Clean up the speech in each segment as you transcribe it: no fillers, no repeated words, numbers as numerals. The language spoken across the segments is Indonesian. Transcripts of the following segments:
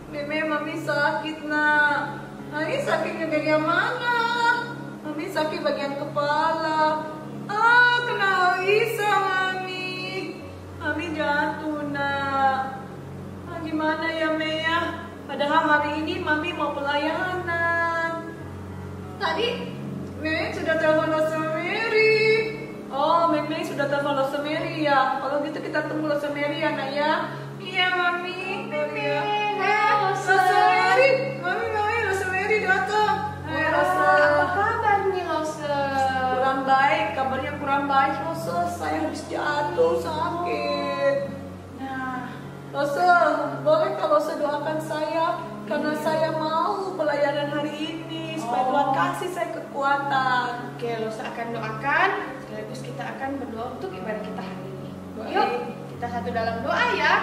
Meme, mami sakit nak. Mami sakitnya dari yang mana? Mami sakit bagian kepala. Kena Aisyah mami. Mami jatuh nak. Gimana ya Mea? Padahal hari ini mami mau pelayanan. Tadi Meme sudah telepon Rosemary. Oh, Meme sudah telepon Rosemary ya. Kalau gitu kita tunggu Rosemary ya nak ya. Iya mami. Rosemary. Mami, Rosemary datang. Rosa, apa kabar nih Rosa? Kurang baik, kabarnya kurang baik Rosa. Saya habis jatuh sakit. Nah, Rosa, bolehkah Rosa doakan saya? Karena saya mau pelayanan hari ini supaya Tuhan kasih saya kekuatan. oke, Rosa akan doakan. Sekaligus kita akan berdoa untuk ibadah kita hari ini. Yuk, kita satu dalam doa ya.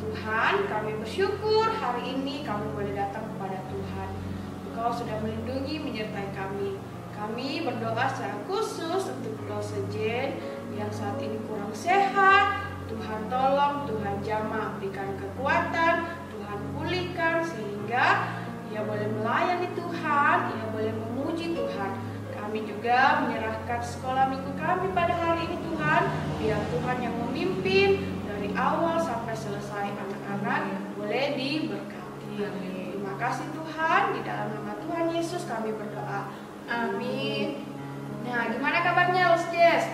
Tuhan, kami bersyukur hari ini kami boleh datang kepada Tuhan. Engkau sudah melindungi, menyertai kami. Kami berdoa secara khusus untuk Rosa Jane yang saat ini kurang sehat. Tuhan tolong, Tuhan jamah, berikan kekuatan, Tuhan pulihkan sehingga ia boleh melayani Tuhan, ia boleh memuji Tuhan. Kami juga menyerahkan sekolah minggu kami pada hari ini Tuhan. Biar Tuhan yang memimpin dari awal sampai selesai, anak-anak boleh diberkati. Terima kasih Tuhan, di dalam nama Tuhan Yesus kami berdoa. Amin. Nah, gimana kabarnya Los Jess?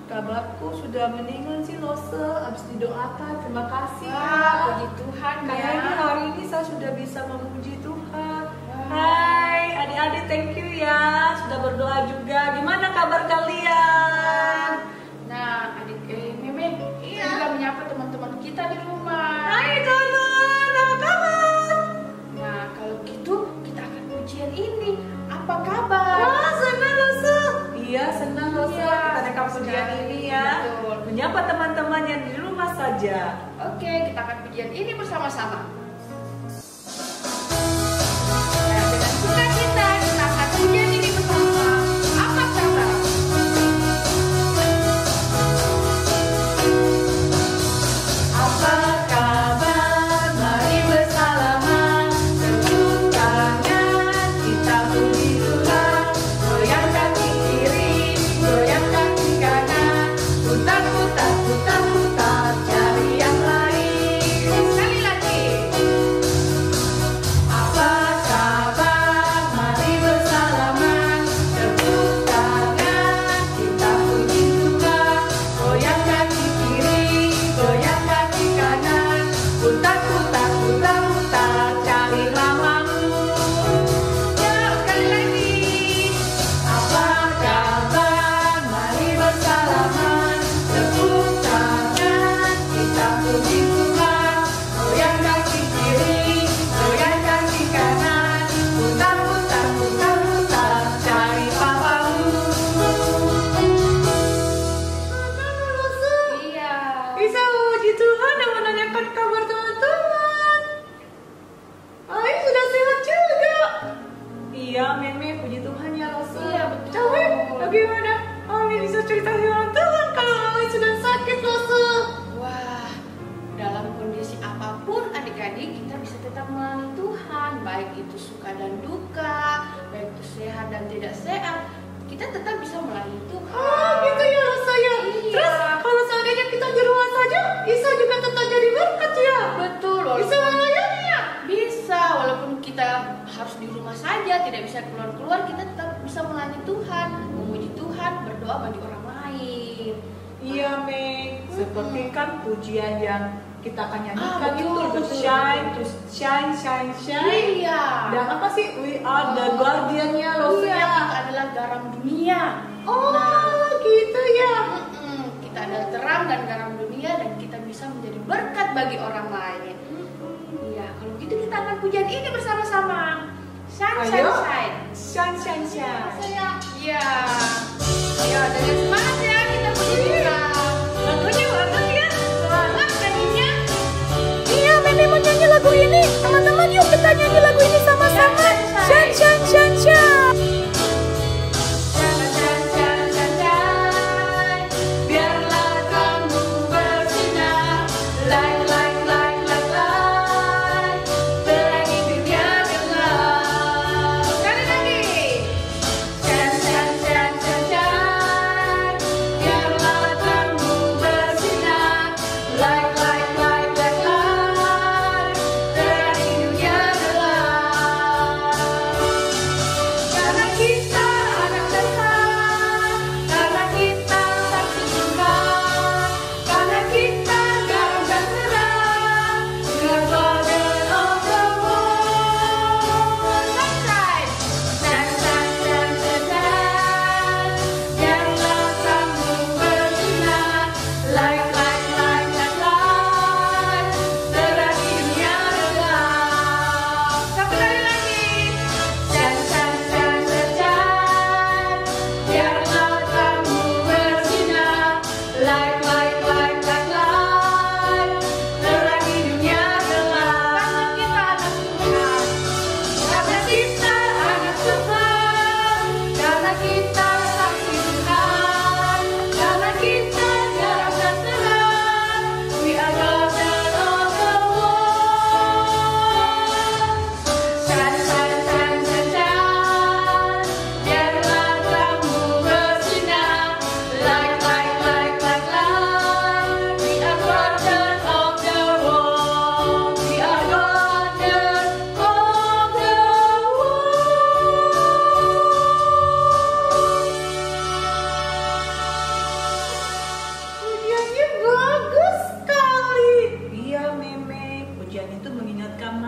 Kabarku sudah meninggal sih Rosa, habis didoakan. Terima kasih Wah, puji Tuhan Kayaknya ya. hari ini saya sudah bisa memuji Tuhan. Hai adik-adik, thank you ya sudah berdoa juga. Gimana kabar kalian? Nah, adik Meme, kita juga menyapa teman-teman kita di rumah. Hai teman, apa kabar? Nah, kalau gitu kita akan pujian ini. Apa kabar? Wah, senang Rosa. Iya, senang Rosa. Iya, Kita rekam pujian ini ya. betul. Menyapa teman-teman yang di rumah saja. Oke, kita akan pujian ini bersama-sama. Nah, dengan sukacita kita akan pujian ini bersama. Apa kabar? Apa kabar? Mari bersalaman. Tepuk tangan, kita puji Tuhan. Goyang kaki kiri, goyang kaki kanan. Putar, putar, putar, putar, cari yang lain. Sekali lagi. Apa kabar? Mari bersalaman. Tepuk tangan, kita puji Tuhan. Goyang kaki kiri, goyang kaki kanan. Putar, putar, putar, putar, cari lamamu. Ya, sekali lagi. Apa kabar? Mari bersalaman. Tepuk tangan, kita puji Tuhan. Goyang kaki kiri, goyang kaki kanan. Putar, putar, putar, putar, cari papamu. Iya. Bisa puji Tuhan dan menanyakan kabar teman-teman. Aing sudah sehat juga. Iya, Meme, puji Tuhan ya Rosa. Iya, betul. Tapi bagaimana Aing bisa cerita firman Tuhan kalau Aing sudah sakit, Rosa? Wah, dalam kondisi apapun adik-adik kita bisa tetap melayani Tuhan. Baik itu suka dan duka, baik itu sehat dan tidak sehat, kita tetap bisa melayani Tuhan. Gitu ya Rosa ya. Iya. Terus kalau seandainya kita di rumah saja, bisa juga tetap jadi berkat ya. Betul, Bisa melayani ya. bisa, walaupun kita harus di rumah saja, tidak bisa keluar-keluar, kita tetap bisa melayani Tuhan, memuji Tuhan, berdoa bagi orang lain. Iya, Mei. Seperti kan pujian yang kita akan nyanyikan betul, itu, betul, shine, betul. terus shine, shine, shine. Iya. Dan apa sih? We are the guardian-nya, Rosa. Iya, kita adalah garam dunia. Oh, gitu ya. Kita adalah terang dan garam dunia dan kita bisa menjadi berkat bagi orang lain. Iya, kalau gitu kita akan pujian ini bersama-sama. Shine, shine, Ayo. shine. Shine, shine, shine. Iya. Ayo, dengan semangat ya kita puji Tuhan. Lagunya bagus ya. Semangat nyanyinya. Iya, Meme mau nyanyi lagu ini. Teman-teman yuk kita nyanyi lagu ini sama-sama. Shine, shine, shine, shine. Shine, shine, shine, shine, shine. Biarlah terangmu bersinar. Light, light, light, light, light. Terang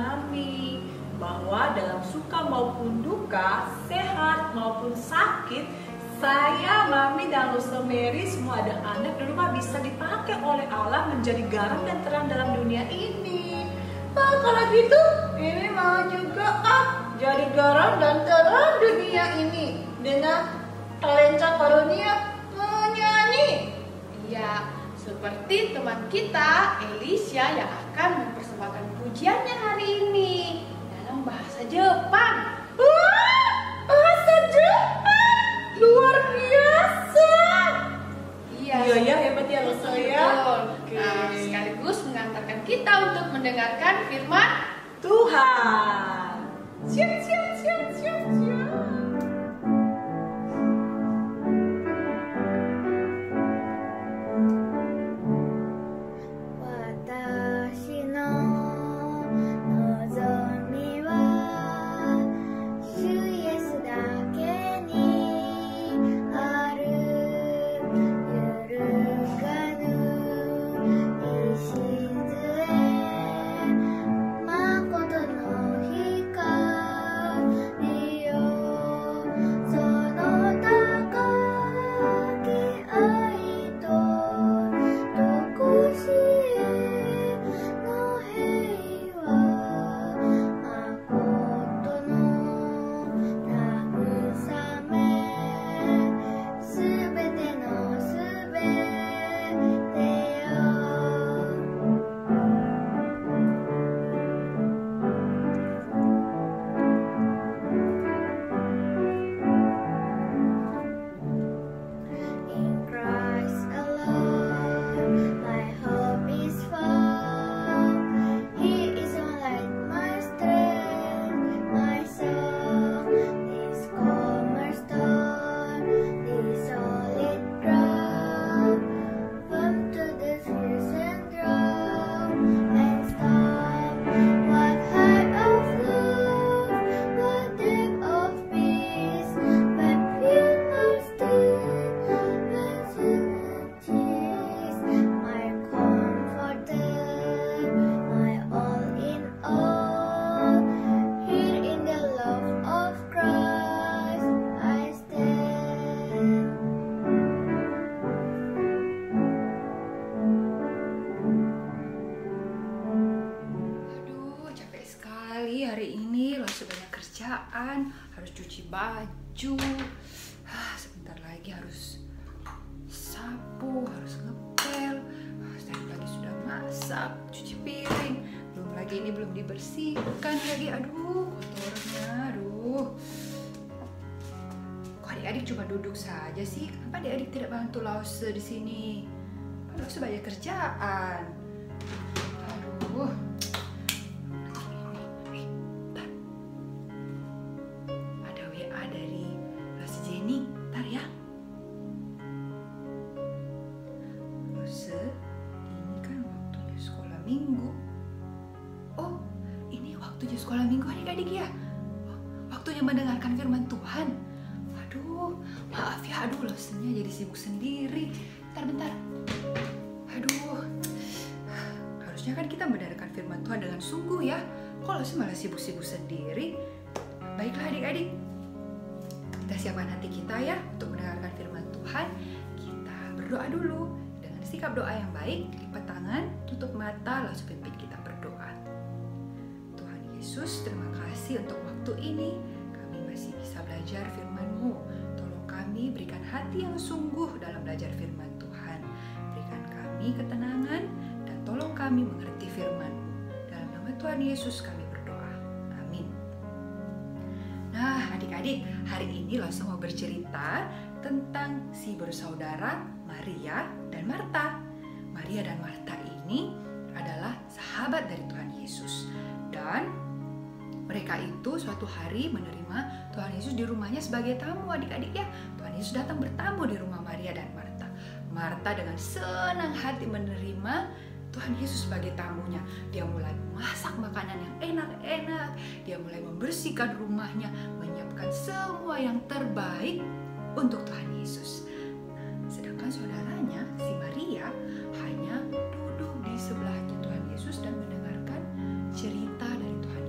Mami bahwa dalam suka maupun duka, sehat maupun sakit, saya, Mami, dan Rosemary semua ada anak di rumah bisa dipakai oleh Allah menjadi garam dan terang dalam dunia ini. Kalau gitu, ini mau juga jadi garam dan terang dunia ini dengan talenta karunia menyanyi. Iya, seperti teman kita, Elisha, yang akan mempersembahkan pujiannya hari ini dalam bahasa Jepang. Wah, bahasa Jepang luar biasa. Iya, Iya, hebat ya Rosa ya. Betul. Nah, sekaligus mengantarkan kita untuk mendengarkan firman Tuhan. Siap, siap, siap, siap, siap. 私の望みは主イエスだけにある。揺るがぬ礎誠の光よ、その高き愛と常しえの平和、誠の慰め、すべてのすべてよ。In Christ alone, my hope is found. He is my light, my strength, my song. This cornerstone, this solid ground, firm to the fierce and drought and storm. What height of love, what depth of peace, but fear of strength, my comforter, my all in all. Here in the love of Christ I stand. Aduh, capek sekali hari ini. Langsung banyak kerjaan, harus cuci baju. Sebentar lagi harus sapu, harus ngepel. Tadi pagi sudah masak, cuci piring. Belum lagi ini belum dibersihkan lagi. Aduh, kotornya. Aduh. Kok adik-adik cuma duduk saja sih? Kenapa adik-adik tidak bantu Lause di sini? Lause banyak kerjaan. Aduh. Ada WA dari Lause Jenny, ntar ya. Lause, ini kan waktunya sekolah minggu. Oh, ini waktunya sekolah minggu adik-adik ya? Oh, waktunya mendengarkan firman Tuhan. Aduh, maaf ya, aduh Lausenya jadi sibuk sendiri. Bentar. Aduh, harusnya kan kita mendengarkan firman Tuhan dengan sungguh ya. Kok Lause malah sibuk-sibuk sendiri? Baiklah adik-adik, kita siapkan hati kita ya untuk mendengarkan firman Tuhan. Kita berdoa dulu. Dengan sikap doa yang baik, lipat tangan, tutup mata, langsung pimpin kita berdoa. Tuhan Yesus, terima kasih untuk waktu ini. Kami masih bisa belajar firman-Mu. Tolong kami berikan hati yang sungguh dalam belajar firman Tuhan. Berikan kami ketenangan dan tolong kami mengerti firman-Mu. Dalam nama Tuhan Yesus kami berdoa. Amin. Nah, adik-adik, hari ini Lause mau bercerita tentang si bersaudara Maria dan Marta. Maria dan Marta ini adalah sahabat dari Tuhan Yesus. Dan mereka itu suatu hari menerima Tuhan Yesus di rumahnya sebagai tamu, adik-adik ya. Tuhan Yesus datang bertamu di rumah Maria dan Marta. Marta dengan senang hati menerima Tuhan Yesus sebagai tamunya. Dia mulai masak makanan yang enak-enak. Dia mulai membersihkan rumahnya, menyiapkan semua yang terbaik untuk Tuhan Yesus. Sedangkan saudaranya, si Maria, hanya duduk di sebelahnya Tuhan Yesus dan mendengarkan cerita dari Tuhan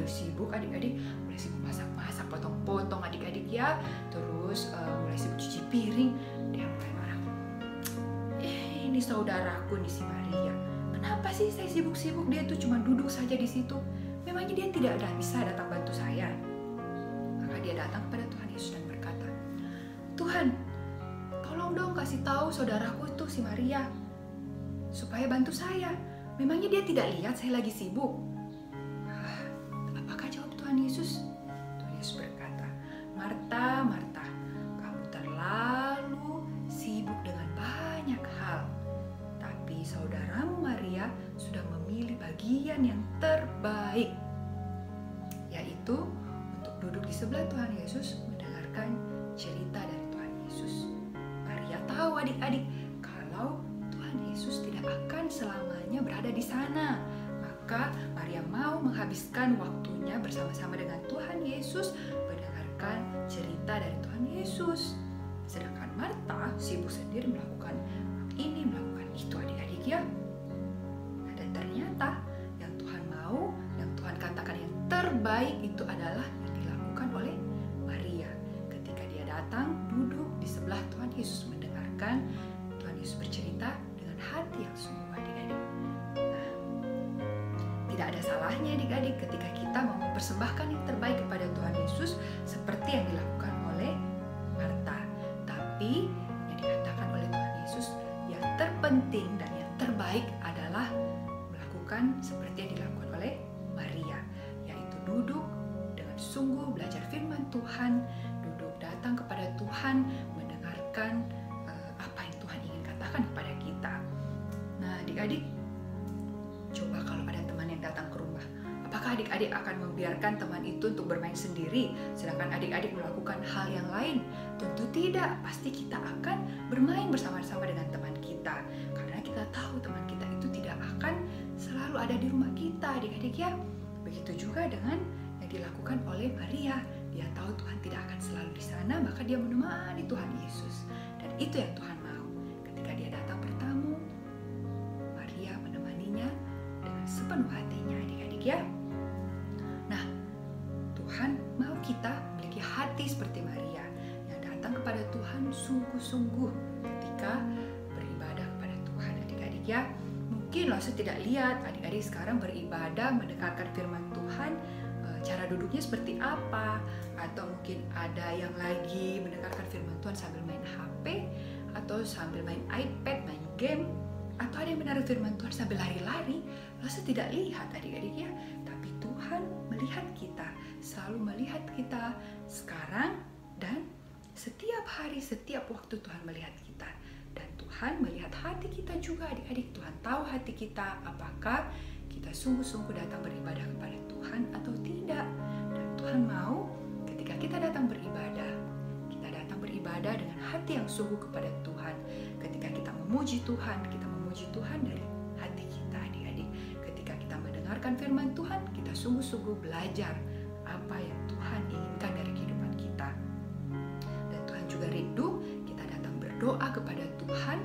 mulai sibuk adik-adik, mulai sibuk masak-masak, potong-potong adik-adik ya. Terus mulai sibuk cuci piring. Dia mulai marah. Ini saudaraku nih si Maria. Kenapa sih saya sibuk-sibuk, dia tuh cuma duduk saja di situ? Memangnya dia tidak bisa datang bantu saya? Maka dia datang kepada Tuhan Yesus dan berkata, Tuhan, tolong dong kasih tahu saudaraku itu si Maria supaya bantu saya. Memangnya dia tidak lihat saya lagi sibuk? Apakah jawab Tuhan Yesus? Tuhan Yesus berkata, Marta, Marta, kamu terlalu sibuk dengan banyak hal. Tapi saudaramu Maria sudah memilih bagian yang terbaik, yaitu untuk duduk di sebelah Tuhan Yesus mendengarkan cerita dari Tuhan Yesus. Maria tahu adik-adik kalau Tuhan Yesus tidak akan selamanya berada di sana. Maka Maria mau menghabiskan waktunya bersama-sama dengan Tuhan Yesus mendengarkan cerita dari Tuhan Yesus. Sedangkan Marta sibuk sendiri melakukan ini, melakukan itu adik-adik ya. Nah, dan ternyata yang Tuhan mau, yang Tuhan katakan yang terbaik itu adalah yang dilakukan oleh Maria. Ketika dia datang duduk di sebelah Tuhan Yesus mendengarkan Tuhan Yesus bercerita dengan hati yang sungguh adik-adik. Nah, tidak ada salahnya adik-adik ketika kita mau mempersembahkan yang terbaik kepada Tuhan Yesus seperti yang dilakukan oleh Marta. Tapi yang dikatakan oleh Tuhan Yesus yang terpenting dan yang terbaik adalah melakukan seperti yang dilakukan oleh Maria, yaitu duduk dengan sungguh belajar firman Tuhan, duduk datang kepada Tuhan, mendengarkan apa yang Tuhan ingin katakan kepada kita. Nah, adik-adik, coba kalau ada teman yang datang ke rumah, apakah adik-adik akan membiarkan teman itu untuk bermain sendiri, sedangkan adik-adik melakukan hal yang lain? Tentu tidak, pasti kita akan bermain bersama-sama dengan teman kita, karena kita tahu teman kita itu tidak akan selalu ada di rumah kita, adik-adik ya. Begitu juga dengan yang dilakukan oleh Maria. Dia tahu Tuhan tidak akan selalu di sana, maka dia menemani Tuhan Yesus. Dan itu yang Tuhan mau. Ketika dia datang bertamu, Maria menemaninya dengan sepenuh hatinya, adik-adik ya. Nah, Tuhan mau kita memiliki hati seperti Maria, yang datang kepada Tuhan sungguh-sungguh ketika beribadah kepada Tuhan, adik-adik ya. Mungkin langsung tidak lihat adik-adik sekarang beribadah mendengarkan firman Tuhan, cara duduknya seperti apa, atau mungkin ada yang lagi mendengarkan firman Tuhan sambil main HP, atau sambil main iPad, main game, atau ada yang mendengar firman Tuhan sambil lari-lari. Langsung tidak lihat adik-adik ya. Tapi Tuhan melihat kita, selalu melihat kita sekarang dan setiap hari, setiap waktu Tuhan melihat kita. Dan Tuhan melihat hati kita juga adik-adik. Tuhan tahu hati kita, apakah kita sungguh-sungguh datang beribadah kepada Tuhan atau tidak. Dan Tuhan mau ketika kita datang beribadah, kita datang beribadah dengan hati yang sungguh kepada Tuhan. Ketika kita memuji Tuhan, kita memuji Tuhan dari hati kita adik-adik. Ketika kita mendengarkan firman Tuhan, kita sungguh-sungguh belajar apa yang Tuhan inginkan dari kehidupan kita. Dan Tuhan juga rindu kita datang berdoa kepada Tuhan,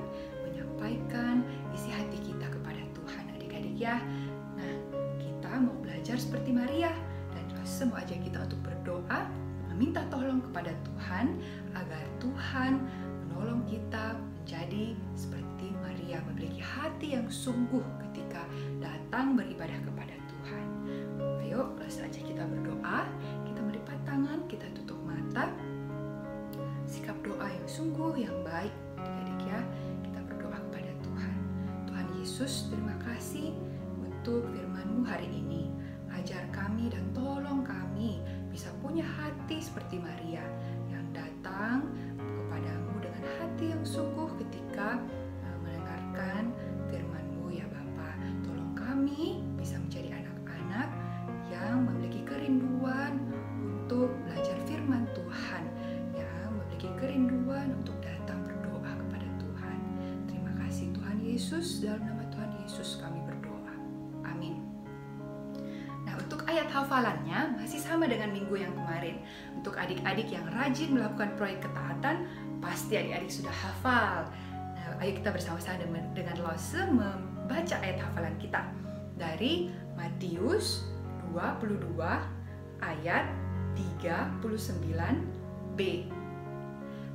menyampaikan isi hati kita kepada Tuhan adik-adik ya. Nah, kita mau belajar seperti Maria dan langsung mau ajak kita untuk berdoa, meminta tolong kepada Tuhan agar Tuhan menolong kita menjadi seperti Maria, memiliki hati yang sungguh ketika datang beribadah kepada Tuhan. Ayo, langsung aja kita berdoa, kita melipat tangan, kita tutup mata. Sikap doa yang sungguh, yang baik adik-adik ya. Kita berdoa kepada Tuhan. Tuhan Yesus, terima kasih untuk firman-Mu hari ini. Ajar kami dan tolong kami bisa punya hati seperti Maria yang datang kepadamu dengan hati yang sungguh ketika mendengarkan firman-Mu ya Bapa. Tolong kami bisa menjadi anak-anak yang memiliki kerinduan untuk belajar firman Tuhan, yang memiliki kerinduan untuk datang berdoa kepada Tuhan. Terima kasih Tuhan Yesus, dalam nama Tuhan Yesus kami berdoa. Amin. Nah, untuk ayat hafalannya masih sama dengan minggu yang kemarin. Untuk adik-adik yang rajin melakukan proyek ketaatan, pasti adik-adik sudah hafal. Nah, ayo kita bersama-sama dengan Lose membaca ayat hafalan kita dari Matius 2 22 ayat 39b.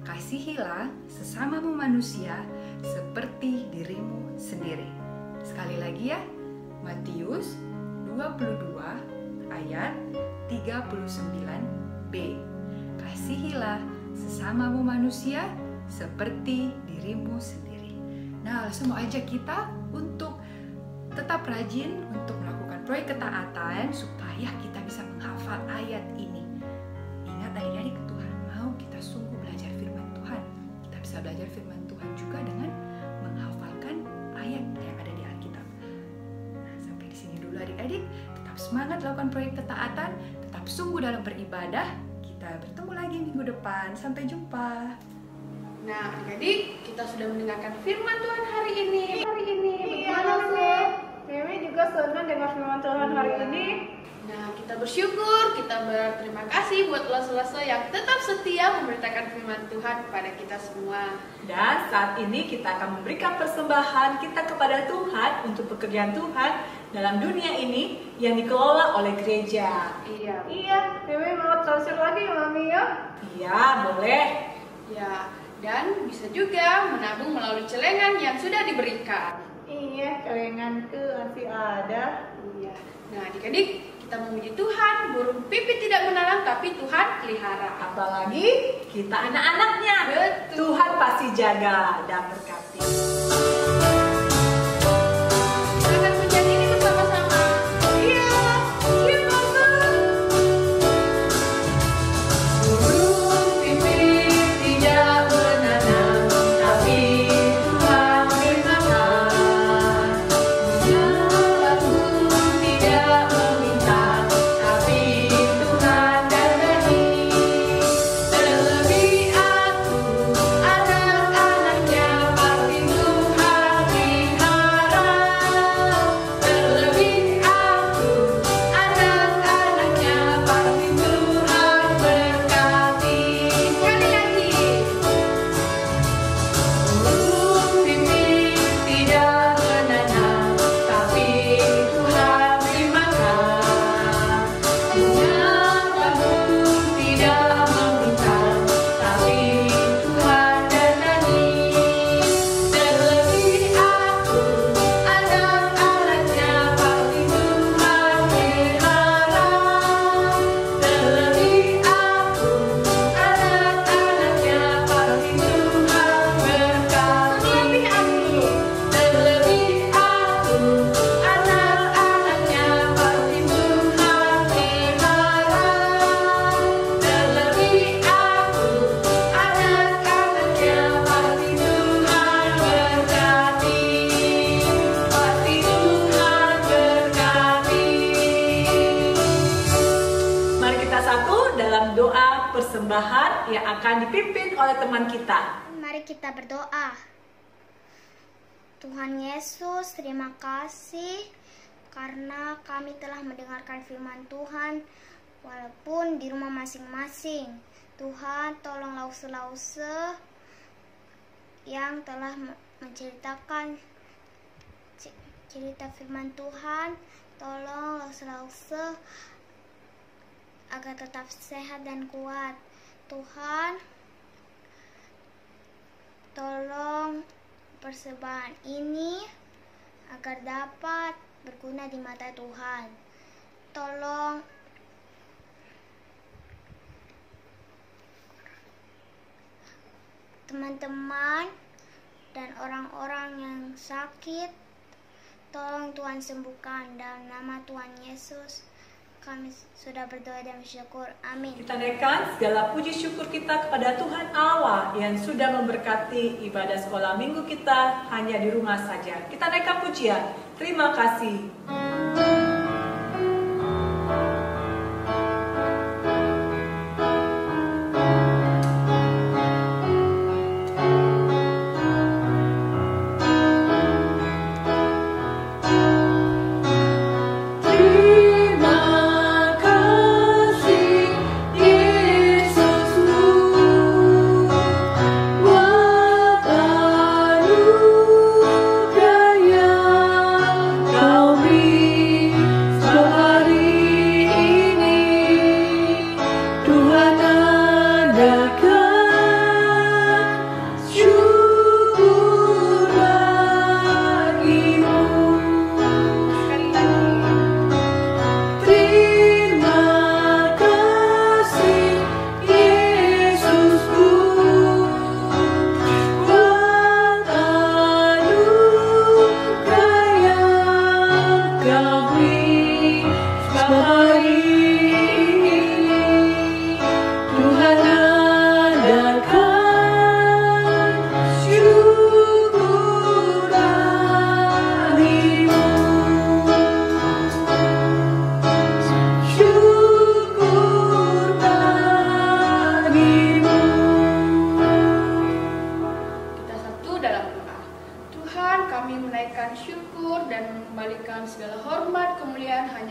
Kasihilah sesamamu manusia seperti dirimu sendiri. Sekali lagi ya, Matius 22 ayat 39b. Kasihilah sesamamu manusia seperti dirimu sendiri. Nah, langsung mau ajak kita untuk tetap rajin untuk melakukan proyek ketaatan supaya kita bisa menghafal ayat ini. Ingat adik-adik, Tuhan mau kita sungguh belajar firman Tuhan. Kita bisa belajar firman Tuhan juga dengan menghafalkan ayat yang ada di Alkitab. Nah, sampai di sini dulu adik-adik. Tetap semangat lakukan proyek ketaatan, tetap sungguh dalam beribadah. Kita bertemu lagi minggu depan. Sampai jumpa. Nah, adik-adik, kita sudah mendengarkan firman Tuhan hari ini. Iya, Mimi juga senang dengar firman Tuhan hari ini. Nah, kita bersyukur, kita berterima kasih buat ulas-ulasnya yang tetap setia memberitakan firman Tuhan kepada kita semua. Dan saat ini kita akan memberikan persembahan kita kepada Tuhan untuk pekerjaan Tuhan dalam dunia ini yang dikelola oleh gereja. Iya. Mimi mau transfer lagi ya, Mami ya? Iya, boleh. Ya, dan bisa juga menabung melalui celengan yang sudah diberikan. Iya, celenganku masih ada. Iya. Nah, adik-adik, kita memuji Tuhan, burung pipit tidak menalang tapi Tuhan pelihara. Apalagi kita anak-anaknya. Betul. Tuhan pasti jaga dan berkati. Kita akan menyanyi ini bersama-sama. Iya, Burung pipit tidak menanam tapi Tuhan bermakan. Burung tidak meminta tapi Tuhan dandani. Terlebih aku, anak-anaknya pasti Tuhan pelihara. Terlebih aku, anak-anaknya pasti Tuhan berkati. Sekali lagi. Burung pipit tidak menanam tapi Tuhan beri makan. Bunga bambu tidak meminta tapi Tuhan dandani. Terlebih aku, anak-anaknya pasti Tuhan pelihara. Terlebih aku, anak-anaknya pasti Tuhan berkati. Terlebih aku, anak-anaknya pasti Tuhan pelihara. Terlebih aku, anak-anaknya pasti Tuhan berkati. Pasti Tuhan berkati. Mari kita satu dalam doa persembahan yang akan dipimpin oleh teman kita. Mari kita berdoa. Tuhan Yesus, terima kasih karena kami telah mendengarkan firman Tuhan walaupun di rumah masing-masing. Tuhan, tolong lause-lause yang telah menceritakan cerita firman Tuhan. Tolong lause-lause agar tetap sehat dan kuat. Tuhan, tolong persembahan ini agar dapat berguna di mata Tuhan. Tolong teman-teman dan orang-orang yang sakit, tolong Tuhan sembuhkan dalam nama Tuhan Yesus. Kami sudah berdoa dan bersyukur. Amin. Kita naikkan segala puji syukur kita kepada Tuhan Allah yang sudah memberkati ibadah sekolah minggu kita hanya di rumah saja. Kita naikkan pujian. Terima kasih. Kau beri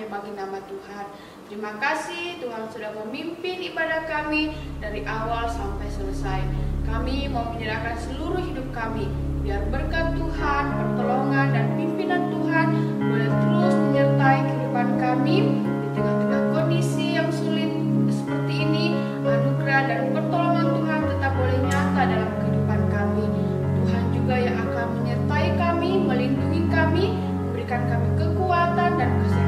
hanya bagi nama Tuhan. Terima kasih Tuhan sudah memimpin ibadah kami dari awal sampai selesai. Kami mau menyerahkan seluruh hidup kami, biar berkat Tuhan, pertolongan dan pimpinan Tuhan boleh terus menyertai kehidupan kami di tengah-tengah kondisi yang sulit seperti ini. Anugerah dan pertolongan Tuhan tetap boleh nyata dalam kehidupan kami. Tuhan juga yang akan menyertai kami, melindungi kami, memberikan kami kekuatan dan kesehatan